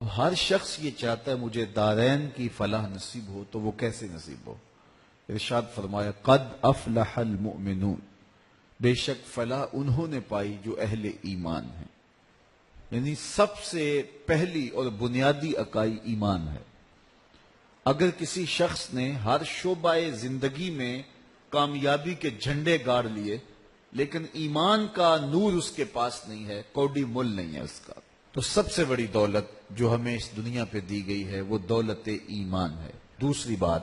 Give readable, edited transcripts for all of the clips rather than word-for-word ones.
ہر شخص یہ چاہتا ہے مجھے دارین کی فلاح نصیب ہو، تو وہ کیسے نصیب ہو؟ ارشاد فرمایا قد افلح المؤمنون، بے شک فلاح انہوں نے پائی جو اہل ایمان ہیں۔ یعنی سب سے پہلی اور بنیادی اکائی ایمان ہے۔ اگر کسی شخص نے ہر شعبہ زندگی میں کامیابی کے جھنڈے گاڑ لیے لیکن ایمان کا نور اس کے پاس نہیں ہے، کوڈی مل نہیں ہے اس کا، تو سب سے بڑی دولت جو ہمیں اس دنیا پہ دی گئی ہے وہ دولت ایمان ہے۔ دوسری بات،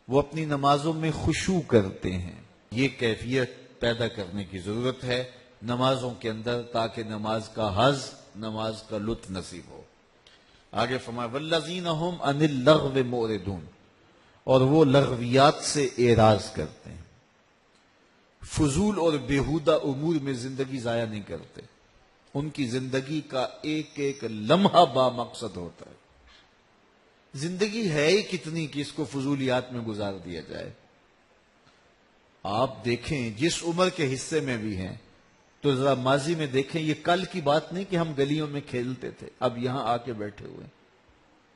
وہ اپنی نمازوں میں خشوع کرتے ہیں۔ یہ کیفیت پیدا کرنے کی ضرورت ہے نمازوں کے اندر، تاکہ نماز کا حظ، نماز کا لطف نصیب ہو۔ آگے فرمایا والذین هم عن اللغو معرضون، اور وہ لغویات سے اعراض کرتے ہیں، فضول اور بیہودہ امور میں زندگی ضائع نہیں کرتے۔ ان کی زندگی کا ایک ایک لمحہ با مقصد ہوتا ہے۔ زندگی ہے ہی کتنی کہ اس کو فضولیات میں گزار دیا جائے۔ آپ دیکھیں جس عمر کے حصے میں بھی ہیں تو ذرا ماضی میں دیکھیں، یہ کل کی بات نہیں کہ ہم گلیوں میں کھیلتے تھے، اب یہاں آ کے بیٹھے ہوئے ہیں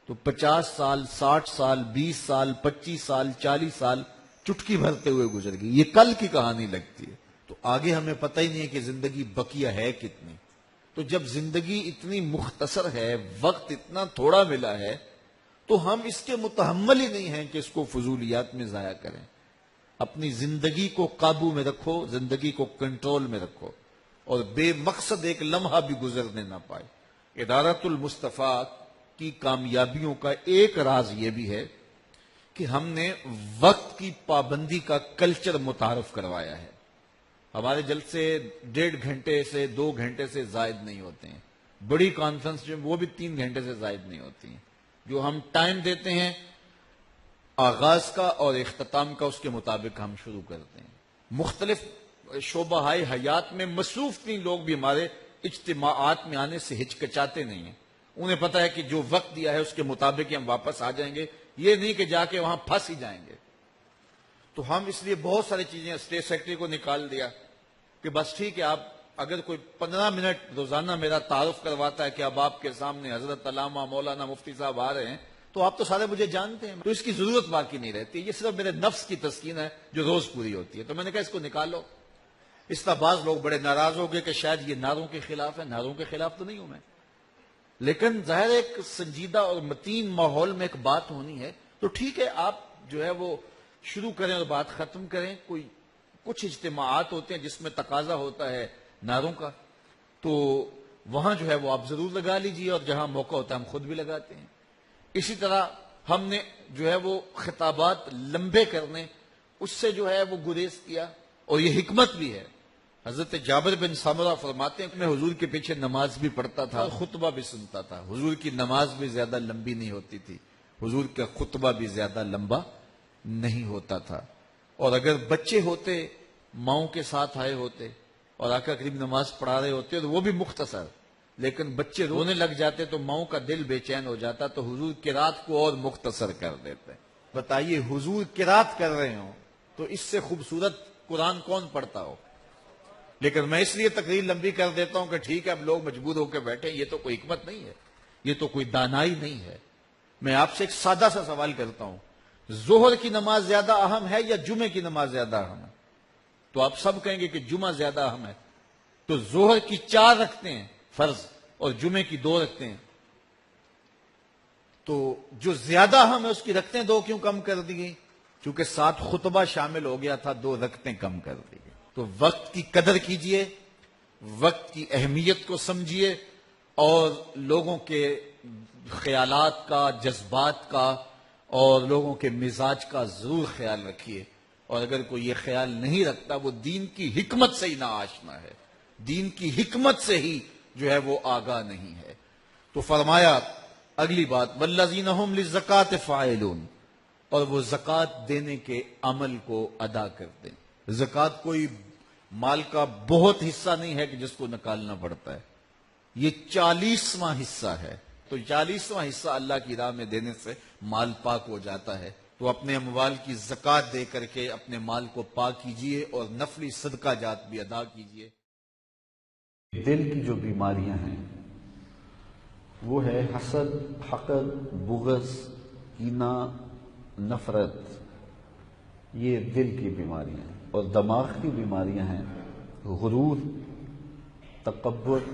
تو 50 سال، 60 سال، 20 سال، 25 سال، 40 سال چٹکی بھرتے ہوئے گزر گئی۔ یہ کل کی کہانی لگتی ہے، تو آگے ہمیں پتہ ہی نہیں ہے کہ زندگی بقیہ ہے کتنی۔ تو جب زندگی اتنی مختصر ہے، وقت اتنا تھوڑا ملا ہے، تو ہم اس کے متحمل ہی نہیں ہیں کہ اس کو فضولیات میں ضائع کریں۔ اپنی زندگی کو قابو میں رکھو، زندگی کو کنٹرول میں رکھو، اور بے مقصد ایک لمحہ بھی گزرنے نہ پائے۔ ادارت المصطفیٰ کی کامیابیوں کا ایک راز یہ بھی ہے کہ ہم نے وقت کی پابندی کا کلچر متعارف کروایا ہے۔ ہمارے جلسے 1.5 گھنٹے سے 2 گھنٹے سے زائد نہیں ہوتے ہیں، بڑی کانفرنس جو وہ بھی 3 گھنٹے سے زائد نہیں ہوتی ہیں۔ جو ہم ٹائم دیتے ہیں آغاز کا اور اختتام کا، اس کے مطابق ہم شروع کرتے ہیں۔ مختلف شعبہ حیات میں مصروف ترین لوگ بھی ہمارے اجتماعات میں آنے سے ہچکچاتے نہیں ہیں۔ انہیں پتہ ہے کہ جو وقت دیا ہے اس کے مطابق ہی ہم واپس آ جائیں گے، یہ نہیں کہ جا کے وہاں پھنس ہی جائیں گے۔ تو ہم اس لیے بہت ساری چیزیں اسٹیٹ سیکرٹری کو نکال دیا کہ بس ٹھیک ہے، آپ اگر کوئی 15 منٹ روزانہ میرا تعارف کرواتا ہے کہ اب آپ کے سامنے حضرت علامہ مولانا مفتی صاحب آ رہے ہیں، تو آپ تو سارے مجھے جانتے ہیں، تو اس کی ضرورت باقی نہیں رہتی۔ یہ صرف میرے نفس کی تسکین ہے جو روز پوری ہوتی ہے۔ تو میں نے کہا اس کو نکالو۔ اس طرح بعض لوگ بڑے ناراض ہو گئے کہ شاید یہ نعروں کے خلاف ہے۔ نعروں کے خلاف تو نہیں ہوں میں، لیکن ظاہر ایک سنجیدہ اور متین ماحول میں ایک بات ہونی ہے، تو ٹھیک ہے آپ جو ہے وہ شروع کریں اور بات ختم کریں۔ کچھ اجتماعات ہوتے ہیں جس میں تقاضا ہوتا ہے نعروں کا، تو وہاں جو ہے وہ آپ ضرور لگا لیجئے، اور جہاں موقع ہوتا ہے ہم خود بھی لگاتے ہیں۔ اسی طرح ہم نے جو ہے وہ خطابات لمبے کرنے، اس سے جو ہے وہ گریز کیا، اور یہ حکمت بھی ہے۔ حضرت جابر بن سمرہ فرماتے ہیں کہ میں حضور کے پیچھے نماز بھی پڑھتا تھا اور خطبہ بھی سنتا تھا۔ حضور کی نماز بھی زیادہ لمبی نہیں ہوتی تھی، حضور کا خطبہ بھی زیادہ لمبا نہیں ہوتا تھا۔ اور اگر بچے ہوتے ماؤں کے ساتھ آئے ہوتے اور آقا کریم نماز پڑھا رہے ہوتے تو وہ بھی مختصر، لیکن بچے رونے لگ جاتے تو ماؤں کا دل بے چین ہو جاتا، تو حضور قرات کو اور مختصر کر دیتے۔ بتائیے حضور قرات کر رہے ہوں تو اس سے خوبصورت قرآن کون پڑھتا ہو؟ لیکن میں اس لیے تقریر لمبی کر دیتا ہوں کہ ٹھیک ہے اب لوگ مجبور ہو کے بیٹھے، یہ تو کوئی حکمت نہیں ہے، یہ تو کوئی دانائی نہیں ہے۔ میں آپ سے ایک سادہ سا سوال کرتا ہوں، ظہر کی نماز زیادہ اہم ہے یا جمعے کی نماز زیادہ اہم ہے؟ تو آپ سب کہیں گے کہ جمعہ زیادہ اہم ہے۔ تو ظہر کی 4 رکھتے ہیں فرض اور جمعے کی 2 رکھتے ہیں، تو جو زیادہ اہم ہے اس کی رکھتے ہیں 2 کیوں کم کر دی گئی؟ چونکہ ساتھ خطبہ شامل ہو گیا تھا، 2 رکھتے کم کر دی گئی۔ تو وقت کی قدر کیجئے، وقت کی اہمیت کو سمجھیے، اور لوگوں کے خیالات کا، جذبات کا اور لوگوں کے مزاج کا ضرور خیال رکھیے۔ اور اگر کوئی یہ خیال نہیں رکھتا وہ دین کی حکمت سے ہی نہ آشنا ہے، دین کی حکمت سے ہی جو ہے وہ آگاہ نہیں ہے۔ تو فرمایا اگلی بات والذین هم للزکاۃ فاعلون، اور وہ زکوٰۃ دینے کے عمل کو ادا کرتے ہیں۔ زکوٰۃ کوئی مال کا بہت حصہ نہیں ہے کہ جس کو نکالنا پڑتا ہے، یہ 40واں حصہ ہے۔ تو 40واں حصہ اللہ کی راہ میں دینے سے مال پاک ہو جاتا ہے۔ تو اپنے اموال کی زکوٰۃ دے کر کے اپنے مال کو پاک کیجئے اور نفلی صدقہ جات بھی ادا کیجئے۔ دل کی جو بیماریاں ہیں وہ ہے حسد، حقد، بغض، کینہ، نفرت۔ یہ دل کی بیماریاں ہیں، اور دماغ کی بیماریاں ہیں غرور، تکبر،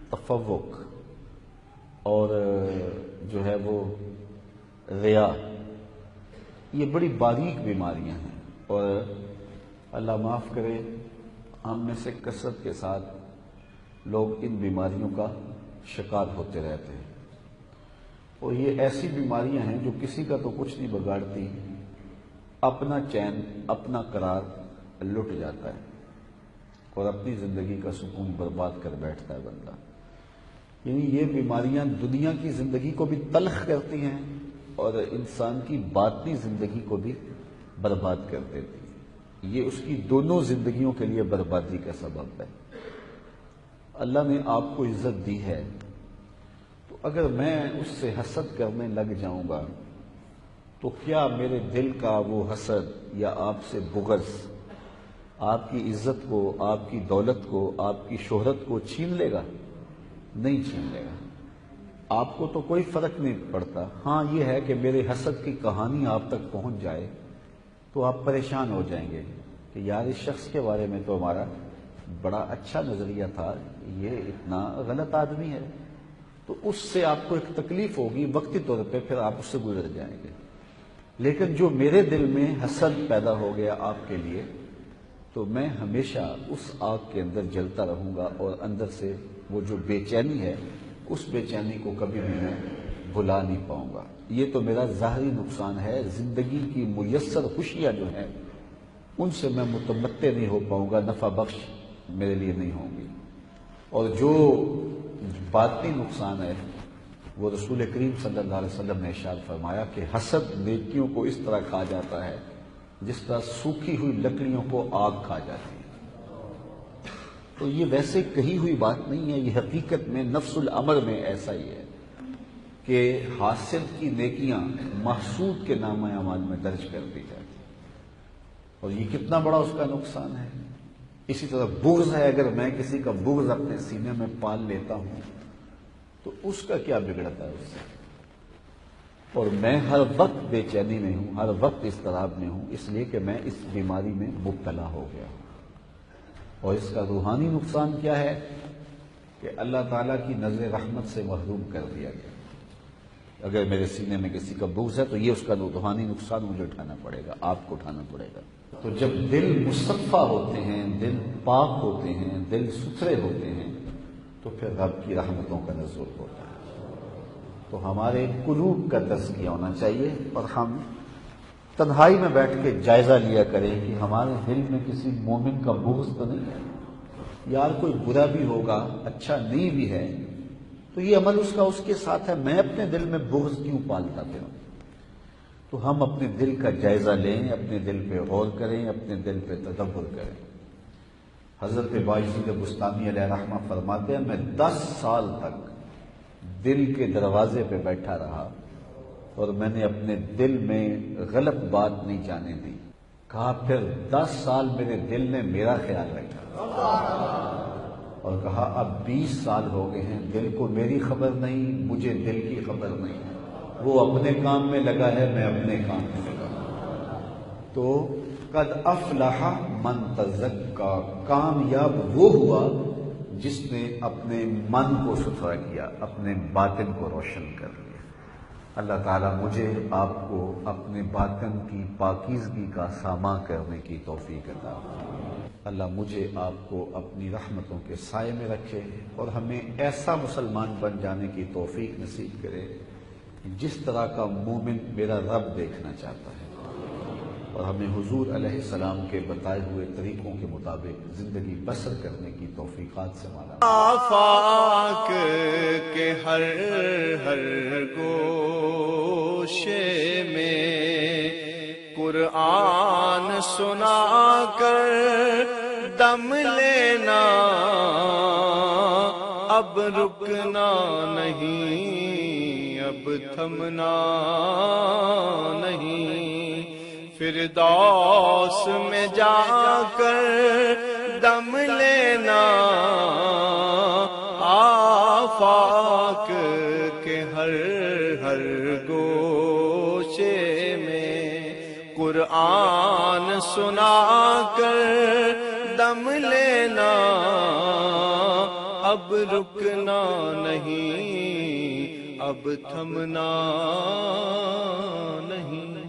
تفوق، اور جو ہے وہ ریا۔ یہ بڑی باریک بیماریاں ہیں، اور اللہ معاف کرے ہم میں سے کثرت کے ساتھ لوگ ان بیماریوں کا شکار ہوتے رہتے ہیں۔ اور یہ ایسی بیماریاں ہیں جو کسی کا تو کچھ نہیں بگاڑتی، اپنا چین، اپنا قرار لٹ جاتا ہے اور اپنی زندگی کا سکون برباد کر بیٹھتا ہے بندہ۔ یعنی یہ بیماریاں دنیا کی زندگی کو بھی تلخ کرتی ہیں اور انسان کی باطنی زندگی کو بھی برباد کر دیتی ہیں۔ یہ اس کی دونوں زندگیوں کے لیے بربادی کا سبب ہے۔ اللہ نے آپ کو عزت دی ہے، تو اگر میں اس سے حسد کرنے لگ جاؤں گا تو کیا میرے دل کا وہ حسد یا آپ سے بغض آپ کی عزت کو، آپ کی دولت کو، آپ کی شہرت کو چھین لے گا؟ نہیں چھین لے گا۔ آپ کو تو کوئی فرق نہیں پڑتا۔ ہاں یہ ہے کہ میرے حسد کی کہانی آپ تک پہنچ جائے تو آپ پریشان ہو جائیں گے کہ یار اس شخص کے بارے میں تو ہمارا بڑا اچھا نظریہ تھا، یہ اتنا غلط آدمی ہے۔ تو اس سے آپ کو ایک تکلیف ہوگی وقتی طور پہ، پھر آپ اس سے گزر جائیں گے۔ لیکن جو میرے دل میں حسد پیدا ہو گیا آپ کے لیے، تو میں ہمیشہ اس آگ کے اندر جلتا رہوں گا، اور اندر سے وہ جو بے چینی ہے اس بے چینی کو کبھی بھی میں بھلا نہیں پاؤں گا۔ یہ تو میرا ظاہری نقصان ہے۔ زندگی کی میسر خوشیاں جو ہیں ان سے میں متمتع نہیں ہو پاؤں گا، نفع بخش میرے لیے نہیں ہوں گی۔ اور جو باطنی نقصان ہے وہ رسول کریم صلی اللہ علیہ وسلم نے ارشاد فرمایا کہ حسد نیکیوں کو اس طرح کھا جاتا ہے جس طرح سوکھی ہوئی لکڑیوں کو آگ کھا جاتی ہے۔ تو یہ ویسے کہی ہوئی بات نہیں ہے، یہ حقیقت میں نفس الامر میں ایسا ہی ہے کہ حاسد کی نیکیاں محسود کے نامہ اعمال میں درج کر دی جاتی ہیں، اور یہ کتنا بڑا اس کا نقصان ہے۔ اسی طرح بغض ہے، اگر میں کسی کا بغض اپنے سینے میں پال لیتا ہوں تو اس کا کیا بگڑتا ہے اس سے؟ اور میں ہر وقت بے چینی میں ہوں، ہر وقت اضطراب میں ہوں، اس لیے کہ میں اس بیماری میں مبتلا ہو گیا ہوں۔ اور اس کا روحانی نقصان کیا ہے کہ اللہ تعالیٰ کی نظر رحمت سے محروم کر دیا گیا۔ اگر میرے سینے میں کسی کا بغض ہے تو یہ اس کا روحانی نقصان مجھے اٹھانا پڑے گا، آپ کو اٹھانا پڑے گا۔ تو جب دل مصفا ہوتے ہیں، دل پاک ہوتے ہیں، دل ستھرے ہوتے ہیں، تو پھر رب کی رحمتوں کا نزول ہوتا ہے۔ تو ہمارے قلوب کا تزکیہ ہونا چاہیے، اور ہم تنہائی میں بیٹھ کے جائزہ لیا کریں کہ ہمارے دل میں کسی مومن کا بغض تو نہیں ہے۔ یار کوئی برا بھی ہوگا، اچھا نہیں بھی ہے، تو یہ عمل اس کا اس کے ساتھ ہے، میں اپنے دل میں بغض کیوں پالتا پھروں؟ تو ہم اپنے دل کا جائزہ لیں، اپنے دل پہ غور کریں، اپنے دل پہ تدبر کریں۔ حضرت بایزید بستامی علیہ رحمہ فرماتے ہیں میں 10 سال تک دل کے دروازے پہ بیٹھا رہا اور میں نے اپنے دل میں غلط بات نہیں جانے دی۔ کہا پھر 10 سال میرے دل نے میرا خیال رکھا، اور کہا اب 20 سال ہو گئے ہیں، دل کو میری خبر نہیں، مجھے دل کی خبر نہیں، وہ اپنے کام میں لگا ہے، میں اپنے کام میں لگا ہوں۔ تو قد افلح من تزکا، کامیاب وہ ہوا جس نے اپنے من کو ستھرا کیا، اپنے باطن کو روشن کر لیا۔ اللہ تعالیٰ مجھے آپ کو اپنے باطن کی پاکیزگی کا سامان کرنے کی توفیق عطا فرمائے۔ اللہ مجھے آپ کو اپنی رحمتوں کے سائے میں رکھے اور ہمیں ایسا مسلمان بن جانے کی توفیق نصیب کرے جس طرح کا مومن میرا رب دیکھنا چاہتا ہے، اور ہمیں حضور علیہ السلام کے بتائے ہوئے طریقوں کے مطابق زندگی بسر کرنے کی توفیقات سے مالا مال۔ آفاق کے ہر ہر گوشے میں قرآن سنا کر دم لینا، اب رکنا نہیں، اب تھمنا نہیں، فردوس میں جا کر دم لینا، آفاق ہر ہر گوشے میں قرآن سنا کر دم لینا، اب رکنا نہیں، اب تھمنا نہیں۔